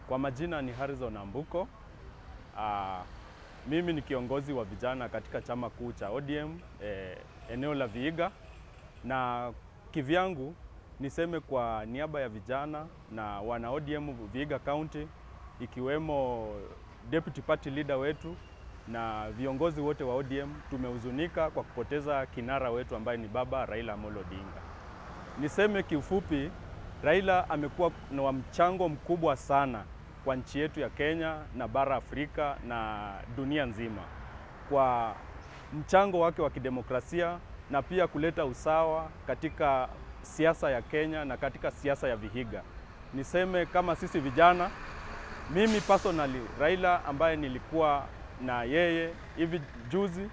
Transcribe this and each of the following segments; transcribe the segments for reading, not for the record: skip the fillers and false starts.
Kwa majina ni Harrison Ambuko. Mimi ni kiongozi wa vijana katika chama kuu cha ODM eneo la Vihiga, na kivyangu niseme kwa niaba ya vijana na wana ODM Vihiga County, ikiwemo deputy party leader wetu na viongozi wote wa ODM, tumehuzunika kwa kupoteza kinara wetu ambaye ni Baba Raila Amolo Odinga. Niseme kiufupi, Raila amekuwa na mchango mkubwa sana kwa nchi yetu ya Kenya na bara Afrika na dunia nzima, kwa mchango wake wa kidemokrasia na pia kuleta usawa katika siasa ya Kenya na katika siasa ya Vihiga. Niseme kama sisi vijana, mimi personally, Raila ambaye nilikuwa na yeye hivi juzi,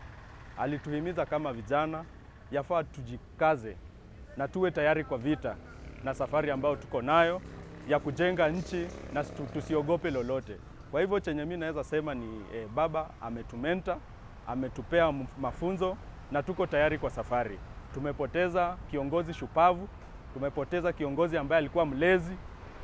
alituhimiza kama vijana yafaa tujikaze na tuwe tayari kwa vita na safari ambayo tuko nayo ya kujenga nchi na tusiogope lolote. Kwa hivyo chenye mimi naweza sema ni baba ametumenta, ametupea mafunzo na tuko tayari kwa safari. Tumepoteza kiongozi shupavu, tumepoteza kiongozi ambaye alikuwa mlezi,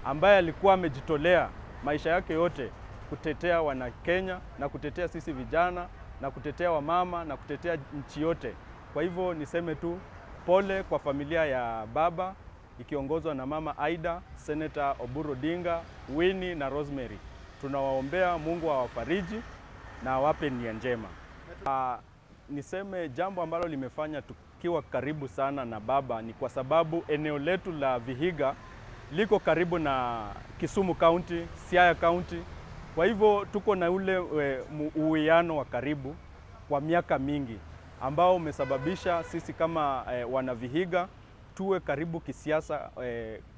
ambaye alikuwa amejitolea maisha yake yote kutetea wana Kenya na kutetea sisi vijana na kutetea wamama na kutetea nchi yote. Kwa hivyo niseme tu pole kwa familia ya baba ikiongozwa na mama Aida, Senator Oburu Odinga, Winnie na Rosemary. Tunawaombea Mungu awafariji na awape nia njema. Niseme jambo ambalo limefanya tukiwa karibu sana na baba ni kwa sababu eneo letu la Vihiga liko karibu na Kisumu County, Siaya County. Kwa hivyo tuko na ule uwiano wa karibu kwa miaka mingi ambao umesababisha sisi kama wana Vihiga tuwe karibu kisiasa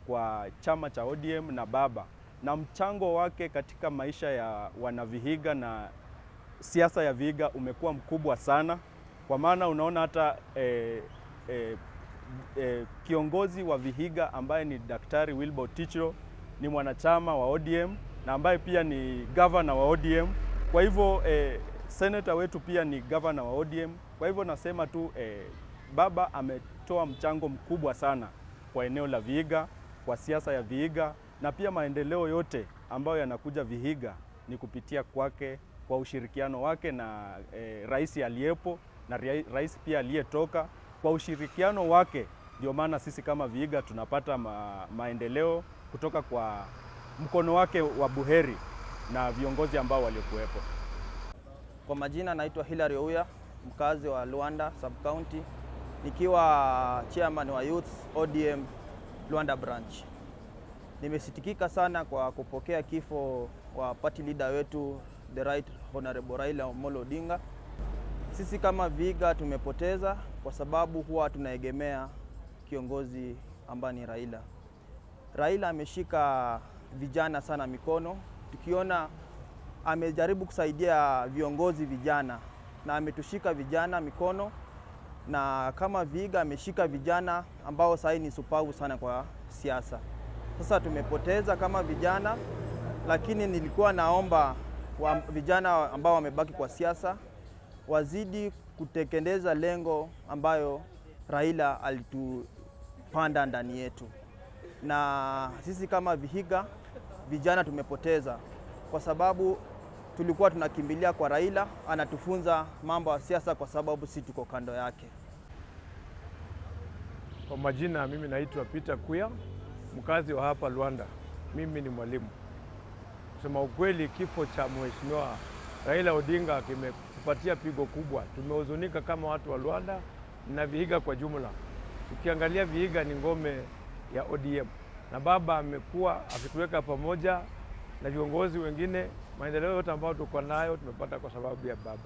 kwa chama cha ODM na baba, na mchango wake katika maisha ya wana Vihiga na siasa ya Vihiga umekuwa mkubwa sana, kwa maana unaona hata kiongozi wa Vihiga ambaye ni Daktari Wilbur Ticho ni mwanachama wa ODM na ambaye pia ni governor wa ODM. Kwa hivyo senator wetu pia ni governor wa ODM. Kwa hivyo nasema tu baba ametoa mchango mkubwa sana kwa eneo la Vihiga, kwa siasa ya Vihiga, na pia maendeleo yote ambayo yanakuja Vihiga ni kupitia kwake, kwa ushirikiano wake na rais aliyepo na rais pia aliyetoka. Kwa ushirikiano wake ndio maana sisi kama Vihiga tunapata maendeleo kutoka kwa mkono wake wa buheri na viongozi ambao waliokuwepo. Kwa majina naitwa Hilary Ouya, mkazi wa Luanda Sub-County, nikiwa chairman wa Youth ODM Luanda Branch. Nimesitikika sana kwa kupokea kifo wa party leader wetu the right honorable Raila Amolo Odinga. Sisi kama Vihiga tumepoteza kwa sababu huwa tunaegemea kiongozi ambaye ni Raila. Raila ameshika vijana sana mikono, tukiona amejaribu kusaidia viongozi vijana na ametushika vijana mikono, na kama Vihiga ameshika vijana ambao sasa ni supavu sana kwa siasa. Sasa tumepoteza kama vijana, lakini nilikuwa naomba vijana ambao wamebaki kwa siasa wazidi kutekeleza lengo ambayo Raila alitupanda ndani yetu. Na sisi kama Vihiga vijana tumepoteza kwa sababu tulikuwa tunakimbilia kwa Raila, anatufunza mambo ya siasa kwa sababu sisi tuko kando yake. Kwa majina mimi naitwa Peter Kuya, mkazi wa hapa Luanda. Mimi ni mwalimu. Kusema ukweli, kifo cha Mheshimiwa Raila Odinga kimetupatia pigo kubwa. Tumehuzunika kama watu wa Luanda na Vihiga kwa jumla. Ukiangalia Vihiga ni ngome ya ODM na baba amekuwa akituweka pamoja na viongozi wengine. Maendeleo yote ambayo tuko nayo tumepata kwa sababu ya baba.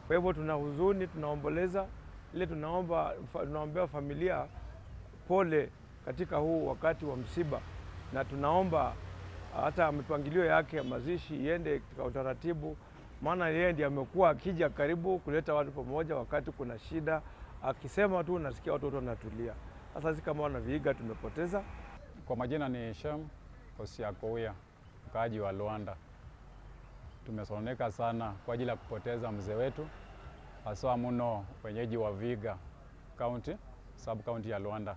Kwa hivyo tuna huzuni, tunaomboleza, ile tunaombea familia pole katika huu wakati wa msiba, na tunaomba hata mipangilio yake ya mazishi iende katika utaratibu, maana yeye ndiye amekuwa akija karibu kuleta watu pamoja wakati kuna shida. Akisema tu nasikia watu wote wanatulia. Sasa sisi kama wana Vihiga tumepoteza. Kwa majina ni Shem Osiakouya, mkaaji wa Luanda. Tumesononeka sana kwa ajili ya kupoteza mzee wetu, hasa mno wenyeji wa Vihiga County, Sub-County ya Luanda.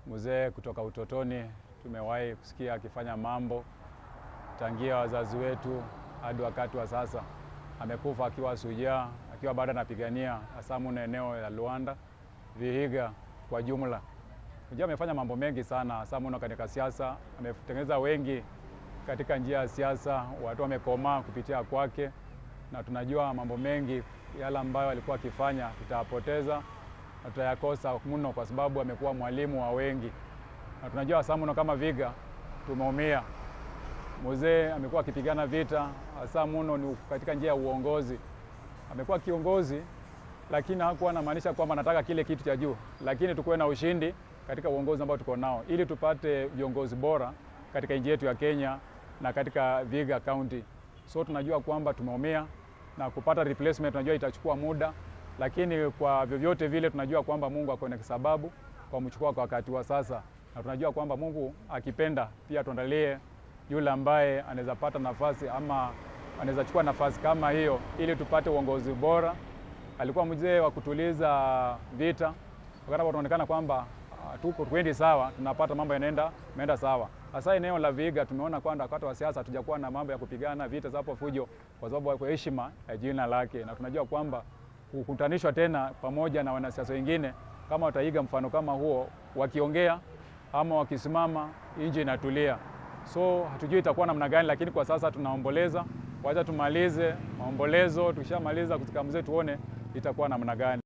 Mzee kutoka utotoni tumewahi kusikia akifanya mambo tangia wazazi wetu hadi wakati wa sasa. Amekufa akiwa shujaa, akiwa bado anapigania hasa mno eneo la Luanda, Vihiga kwa jumla. Unajua amefanya mambo mengi sana hasa mno katika siasa, ametengeneza wengi katika njia ya siasa, watu wamekomaa kupitia kwake, na tunajua mambo mengi yale ambayo alikuwa akifanya tutayapoteza na tutayakosa mno kwa sababu amekuwa mwalimu wa wengi. Na tunajua hasa mno kama Vihiga tumeumia. Mzee amekuwa akipigana vita hasa mno ni katika njia ya uongozi. Amekuwa kiongozi lakini hakuwa anamaanisha kwamba anataka kile kitu cha juu, lakini tukuwe na ushindi katika uongozi ambao tuko nao ili tupate viongozi bora katika nchi yetu ya Kenya na katika Vihiga County. So tunajua kwamba tumeumia na kupata replacement tunajua itachukua muda, lakini kwa vyovyote vile tunajua kwamba Mungu ako na sababu kwa mchukua kwa wakati wa sasa, na tunajua kwamba Mungu akipenda pia tuandalie yule ambaye anaweza pata nafasi ama anaweza chukua nafasi kama hiyo ili tupate uongozi bora. Alikuwa mzee wa kutuliza vita, wakati tunaonekana kwamba tuko twendi sawa, tunapata mambo yanaenda sawa. Hasa eneo la Vihiga tumeona kwamba wakati wa siasa hatujakuwa na mambo ya kupigana vita za hapo fujo kwa sababu kwa heshima ya jina lake, na tunajua kwamba kukutanishwa tena pamoja na wanasiasa wengine kama wataiga mfano kama huo, wakiongea ama wakisimama, nchi inatulia. So hatujui itakuwa namna gani, lakini kwa sasa tunaomboleza. Wacha tumalize maombolezo, tukishamaliza kuzika mzee tuone itakuwa namna gani.